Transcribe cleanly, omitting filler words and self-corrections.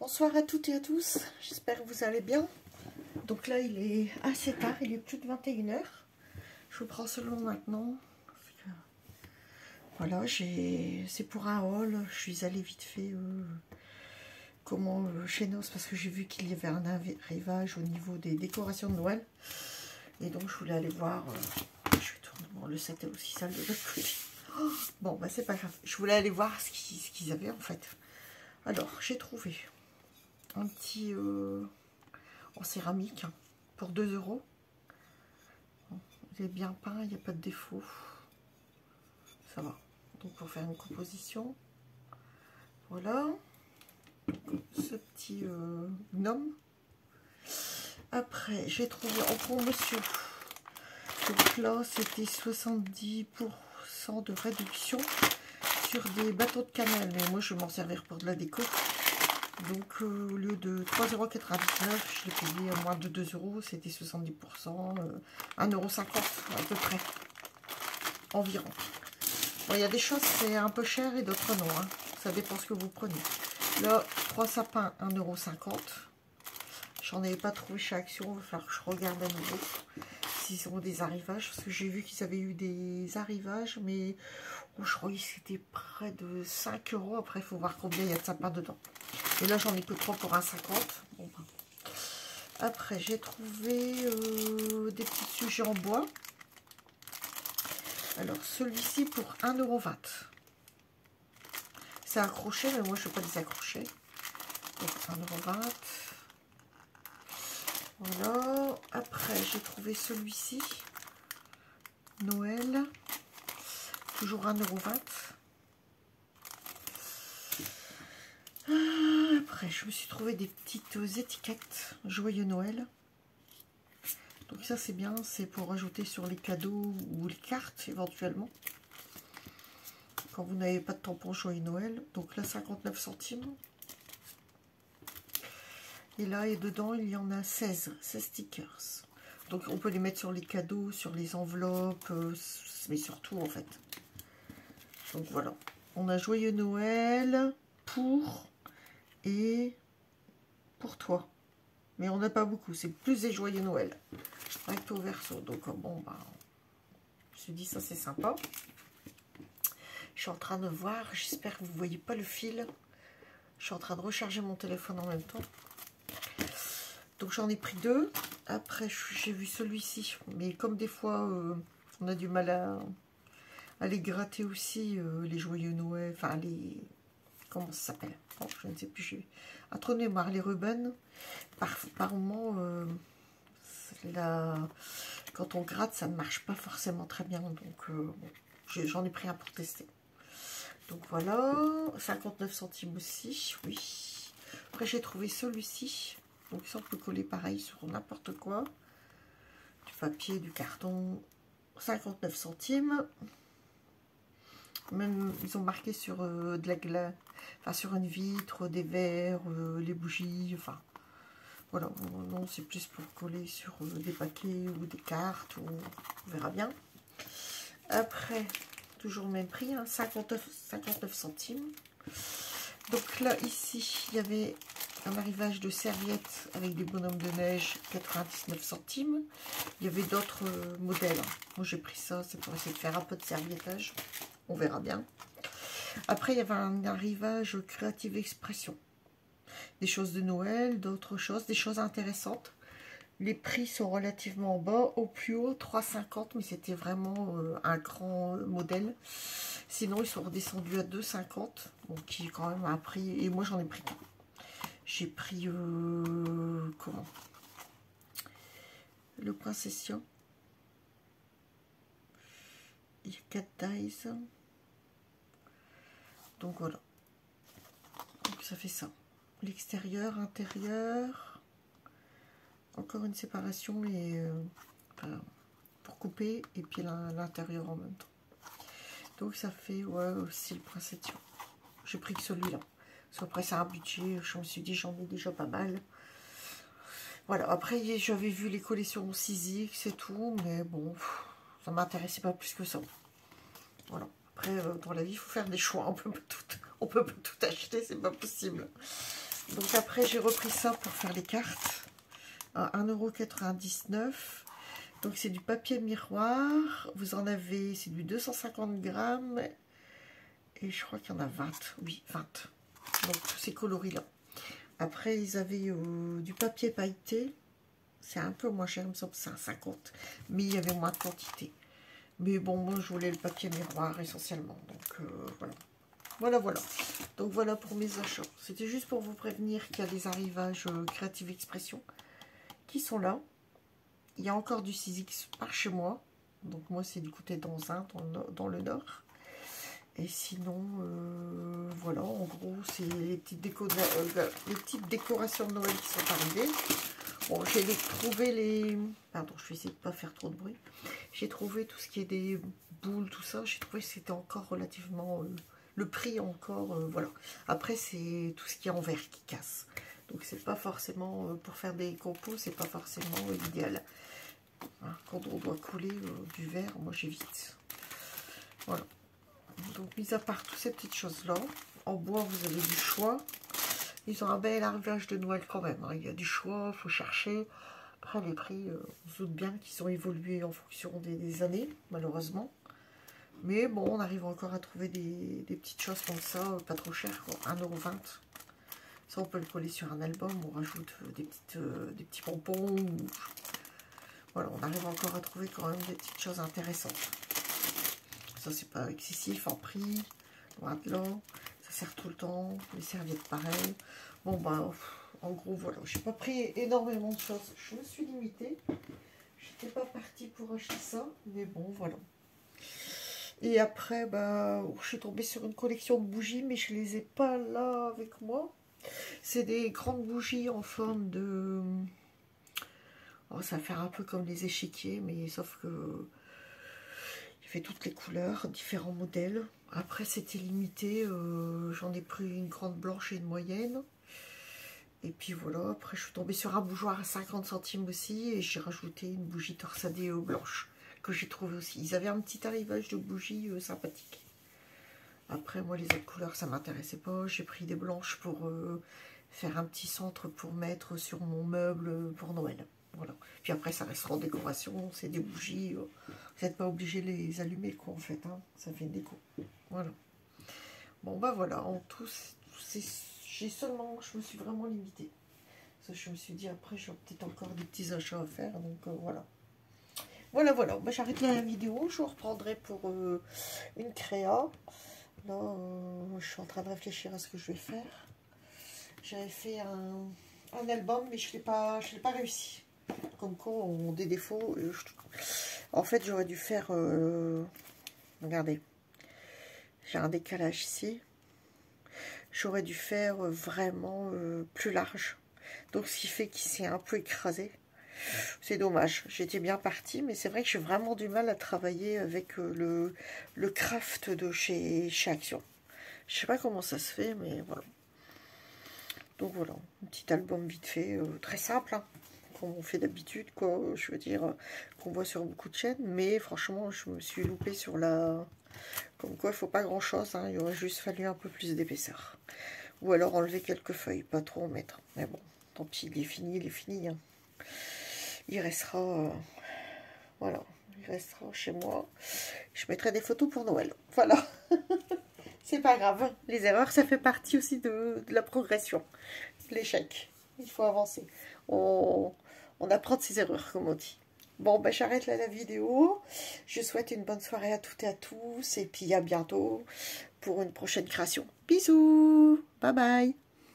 Bonsoir à toutes et à tous, j'espère que vous allez bien. Donc là il est assez tard, il est plus de 21 h. Je vous prends seulement maintenant. Voilà, c'est pour un haul, je suis allée vite fait chez Nos parce que j'ai vu qu'il y avait un arrivage au niveau des décorations de Noël. Et donc je voulais aller voir, je vais tourner, bon, le set est aussi sale de l'autre côté. Oh, bon bah c'est pas grave, je voulais aller voir ce qu'ils avaient en fait. Alors j'ai trouvé un petit en céramique pour 2 €. Il est bien peint, il n'y a pas de défaut. Ça va. Donc pour faire une composition. Voilà. Ce petit gnome. Après, j'ai trouvé en promotion. Donc là, c'était 70% de réduction sur des bateaux de cannelle. Mais moi, je vais m'en servir pour de la déco. Donc, au lieu de 3,99 €, je l'ai payé à moins de 2 €. C'était 70%, 1,50 € à peu près. Environ. Bon, il y a des choses, c'est un peu cher et d'autres non. Hein. Ça dépend ce que vous prenez. Là, 3 sapins, 1,50 €. J'en avais pas trouvé chez Action. Il va falloir que je regarde à nouveau s'ils ont des arrivages. Parce que j'ai vu qu'ils avaient eu des arrivages. Mais oh, je crois que c'était près de 5 €. Après, il faut voir combien il y a de sapins dedans. Et là, j'en ai que 3 pour 1,50 €. Bon, ben. Après, j'ai trouvé des petits sujets en bois. Alors, celui-ci pour 1,20 €. C'est accroché, mais moi, je ne vais pas les accrocher. Donc, 1,20 €. Voilà. Après, j'ai trouvé celui-ci. Noël. Toujours 1,20 €. Après, je me suis trouvé des petites étiquettes. Joyeux Noël. Donc ça, c'est bien. C'est pour rajouter sur les cadeaux ou les cartes, éventuellement. Quand vous n'avez pas de tampon Joyeux Noël. Donc là, 59 centimes. Et là, et dedans, il y en a 16 stickers. Donc, on peut les mettre sur les cadeaux, sur les enveloppes, mais surtout, en fait. Donc, voilà. On a Joyeux Noël pour et pour toi. Mais on n'a pas beaucoup. C'est plus des Joyeux Noël. Recto verso. Donc, bon, bah, je me suis dit, ça, c'est sympa. Je suis en train de voir. J'espère que vous ne voyez pas le fil. Je suis en train de recharger mon téléphone en même temps. Donc j'en ai pris 2. Après j'ai vu celui-ci. Mais comme des fois on a du mal à les gratter aussi, les joyeux Noël. Enfin les... Comment ça s'appelle? Oh, je ne sais plus. À trop de mémoire, les Ruben. Par moment, quand on gratte, ça ne marche pas forcément très bien. Donc bon, j'en ai pris un pour tester. Donc voilà. 59 centimes aussi. Oui. Après j'ai trouvé celui-ci. Donc ça, on peut coller pareil sur n'importe quoi. Du papier, du carton. 59 centimes. Même, ils ont marqué sur de la glace. Enfin, sur une vitre, des verres, les bougies. Enfin, voilà. Non, c'est plus pour coller sur des paquets ou des cartes. On verra bien. Après, toujours le même prix. Hein, 59 centimes. Donc là, ici, il y avait un arrivage de serviettes avec des bonhommes de neige, 99 centimes. Il y avait d'autres modèles. Moi, j'ai pris ça, c'est pour essayer de faire un peu de serviettage. On verra bien. Après, il y avait un arrivage Creative Expression. Des choses de Noël, d'autres choses, des choses intéressantes. Les prix sont relativement bas. Au plus haut, 3,50 €, mais c'était vraiment un grand modèle. Sinon, ils sont redescendus à 2,50 €, donc qui est quand même un prix. Et moi, j'en ai pris 2. J'ai pris comment? Le Princessia. Il y a 4 dies. Donc voilà. Donc ça fait ça. L'extérieur, intérieur. Encore une séparation et pour couper et puis l'intérieur en même temps. Donc ça fait ouais aussi le Princessia. J'ai pris que celui-là. Après, c'est un budget, je me suis dit, j'en ai déjà pas mal. Voilà, après, j'avais vu les collections 6X et tout, mais bon, ça m'intéressait pas plus que ça. Voilà. Après, dans la vie, il faut faire des choix. On peut pas tout acheter, c'est pas possible. Donc après, j'ai repris ça pour faire les cartes. À 1,99 €. Donc c'est du papier miroir. Vous en avez, c'est du 250 grammes. Et je crois qu'il y en a 20. Oui, 20. Donc tous ces coloris-là. Après, ils avaient du papier pailleté. C'est un peu moins cher, il me semble, c'est un 50. Mais il y avait moins de quantité. Mais bon, moi, je voulais le papier miroir essentiellement. Donc, voilà. Voilà. Donc, voilà pour mes achats. C'était juste pour vous prévenir qu'il y a des arrivages Creative Expression qui sont là. Il y a encore du 6X par chez moi. Donc, moi, c'est du côté d'Anzin, dans le nord. Et sinon, voilà, en gros, c'est les petites décorations de Noël qui sont arrivées. Bon, j'ai trouvé les... Pardon, je vais essayer de ne pas faire trop de bruit. J'ai trouvé tout ce qui est des boules, tout ça. J'ai trouvé que c'était encore relativement... le prix encore, voilà. Après, c'est tout ce qui est en verre qui casse. Donc, c'est pas forcément... pour faire des compos, c'est pas forcément idéal. Hein, quand on doit coller du verre, moi, j'évite. Voilà. Donc, mis à part toutes ces petites choses-là, en bois, vous avez du choix. Ils ont un bel arrivage de Noël quand même. Hein. Il y a du choix, il faut chercher. Après, les prix, on se doute bien qu'ils ont évolué en fonction des années, malheureusement. Mais bon, on arrive encore à trouver des petites choses comme ça, pas trop cher, quoi. 1,20 €. Ça, on peut le coller sur un album. On rajoute des petits pompons. Voilà, on arrive encore à trouver quand même des petites choses intéressantes. Ça, c'est pas excessif en prix. Loin de là. Ça sert tout le temps. Les serviettes, pareil. Bon, bah, en gros, voilà. J'ai pas pris énormément de choses. Je me suis limitée. J'étais pas partie pour acheter ça. Mais bon, voilà. Et après, bah, je suis tombée sur une collection de bougies. Mais je les ai pas là avec moi. C'est des grandes bougies en forme de... Oh, ça va faire un peu comme les échiquiers. Mais sauf que... fait toutes les couleurs, différents modèles. Après, c'était limité. J'en ai pris une grande blanche et une moyenne. Et puis voilà. Après, je suis tombée sur un bougeoir à 50 centimes aussi. Et j'ai rajouté une bougie torsadée blanche que j'ai trouvé aussi. Ils avaient un petit arrivage de bougies sympathiques. Après, moi, les autres couleurs, ça m'intéressait pas. J'ai pris des blanches pour faire un petit centre pour mettre sur mon meuble pour Noël. Voilà. Puis après, ça restera en décoration. C'est des bougies. Vous n'êtes pas obligé de les allumer, quoi, en fait. Hein. Ça fait une déco. Voilà. Bon, bah voilà. En tout, j'ai seulement... Je me suis vraiment limitée. Parce que je me suis dit, après, j'ai peut-être encore des petits achats à faire. Donc, voilà. Voilà. Bah, j'arrête là la vidéo. Je vous reprendrai pour une créa. Là, je suis en train de réfléchir à ce que je vais faire. J'avais fait un album, mais je ne l'ai pas réussi. Comme quoi, on a des défauts. En fait, j'aurais dû faire... regardez. J'ai un décalage ici. J'aurais dû faire vraiment plus large. Donc, ce qui fait qu'il s'est un peu écrasé. C'est dommage. J'étais bien partie, mais c'est vrai que j'ai vraiment du mal à travailler avec le craft de chez Action. Je sais pas comment ça se fait, mais voilà. Donc voilà, un petit album vite fait, très simple, hein, comme on fait d'habitude, quoi. Je veux dire, qu'on voit sur beaucoup de chaînes, mais franchement, je me suis loupée sur la... Comme quoi, il faut pas grand-chose, hein, il aurait juste fallu un peu plus d'épaisseur. Ou alors enlever quelques feuilles, pas trop en mettre. Mais bon, tant pis, il est fini, hein. Il restera... voilà, il restera chez moi. Je mettrai des photos pour Noël, voilà. C'est pas grave, les erreurs, ça fait partie aussi de la progression, l'échec. Il faut avancer. On apprend de ses erreurs, comme on dit. Bon, ben j'arrête là la vidéo. Je souhaite une bonne soirée à toutes et à tous. Et puis à bientôt pour une prochaine création. Bisous, bye bye.